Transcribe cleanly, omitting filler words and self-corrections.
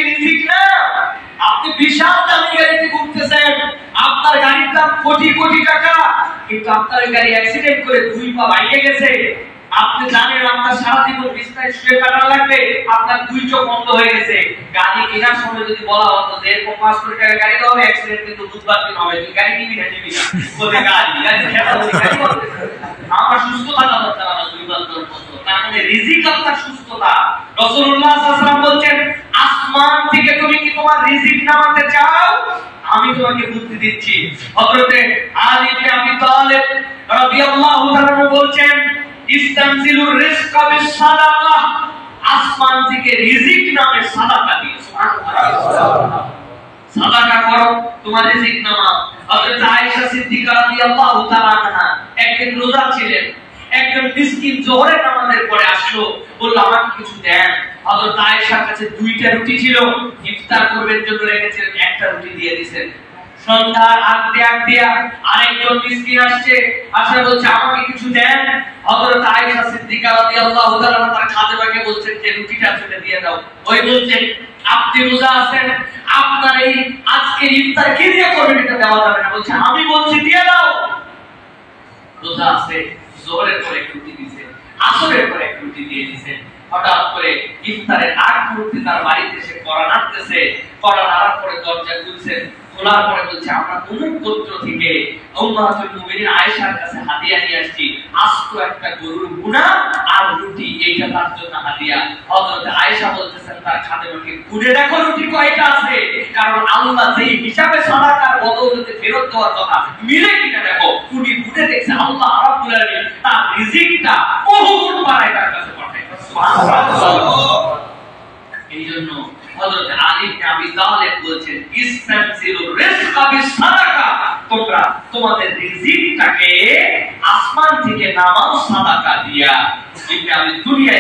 রিজিক না। আপনি বিশাল দামি গাড়িতে ঘুরতেছেন, আপনার গাড়ির দাম কোটি কোটি টাকা, কিন্তু আপনার গাড়ি অ্যাক্সিডেন্ট করে 2 পা ভেঙে গেছে। আপনি জানেন আপনার সারা জীবন বিছানায় শুয়ে কাটানো লাগবে, আপনার 2 চোখ বন্ধ হয়ে গেছে। গাড়ি কেনার সময় যদি বলা হতো যে এরকম 5 কোটি টাকা গাড়ি দাও, অ্যাক্সিডেন্ট কিন্তু বুধবার দিন হবে, তুই গাড়ি নিবি না বলে গাড়ি আমার সুস্থ থাকা দরকার। আমার 2 বার তোর বছর তার মানে রিজিক আপনার সুস্থতা। রাসূলুল্লাহ সাল্লাল্লাহু আলাইহি ওয়াসাল্লাম বলেন, আসমান থেকে তুমি কি তোমার রিজিক নামাতে চাও? আমি তোমাকে বুদ্ধি দিচ্ছি। হযরতে আলী ইবনে আবি তালেব রাদিয়াল্লাহু তাআলা বলেন, ইস্তানজিলুর রিজকা বিস সাদাকাহ, আসমান থেকে রিজিক নামে সাদাকা দিও। সুবহানাল্লাহ। সাদাকা করো, তোমার রিজিক নামাও। হযরত আয়েশা সিদ্দিকা রাদিয়াল্লাহু তাআলা আনহা একদিন রোজা ছিলেন, একজন মিসকিন জোহরের নামাজের পরে আসলো, বলল আমাকে কিছু দেন। হযরত আয়েশার কাছে 2টা রুটি ছিল, ইফতার করবার জন্য রেখেছিলেন, একটা রুটি দিয়ে দিয়েছেন। সন্ধ্যার আগ দিয়া আরেকজন মিসকিন আসছে, আসা বলছে আমাকে কিছু দেন। হযরত আয়েশা সিদ্দিকা রাদিয়াল্লাহু তাআলা তার খাদেমাকে বলছেন যে রুটিটা চলে দিয়ে দাও। ওই বলছেন আপনি রোজা আছেন, আপনার এই আজকে ইফতার কি দিয়ে করবেন এটা দেওয়া যাবে না। বলছে আমি বলছি দিয়ে দাও। রোজা আছে, জোহরের পরে এক রুটি দিয়েছে, আসরের পরে এক রুটি দিয়ে দিয়েছে। হঠাৎ করে ইফতারের আগ মুহূর্তে তার বাড়িতে এসে কড়া নাড়তেছে, কড়া নাড়ার পরে দরজা খুলছেন, খোলার পরে বলছে আমরা অমুক গোত্র থেকে উম্মাতুল মুমিনিন আয়েশার কাছে হাদিয়া নিয়ে আসছি, আস্ত একটা গরুর গুনা আর রুটি, এইটা তার জন্য হাদিয়া। হযরত আয়েশা বলতেছেন তার খাদেমাকে, গুনে দেখো রুটি কয়টা আছে, কারণ আল্লাহ যেই হিসাবে সাদাকার বদৌলতে ফেরত দেওয়ার কথা মিলে কিনা দেখো। রুটি গুনে দেখছে আল্লাহ রাব্বুল আলামিন তার রিজিকটা বহুগুণ বাড়ায় তার কাছে পাঠায়। সুবহানাল্লাহ। এইজন্য হযরত আলী ইবনে আবি তালেব বলেছেন, ইস্তানজিলুর রিজকা বিস সাদাকা, তোমরা তোমাদের রিজিকটাকে আসমান থেকে নামাও সাদাকা দিয়া। ইবনে আবি দুনিয়া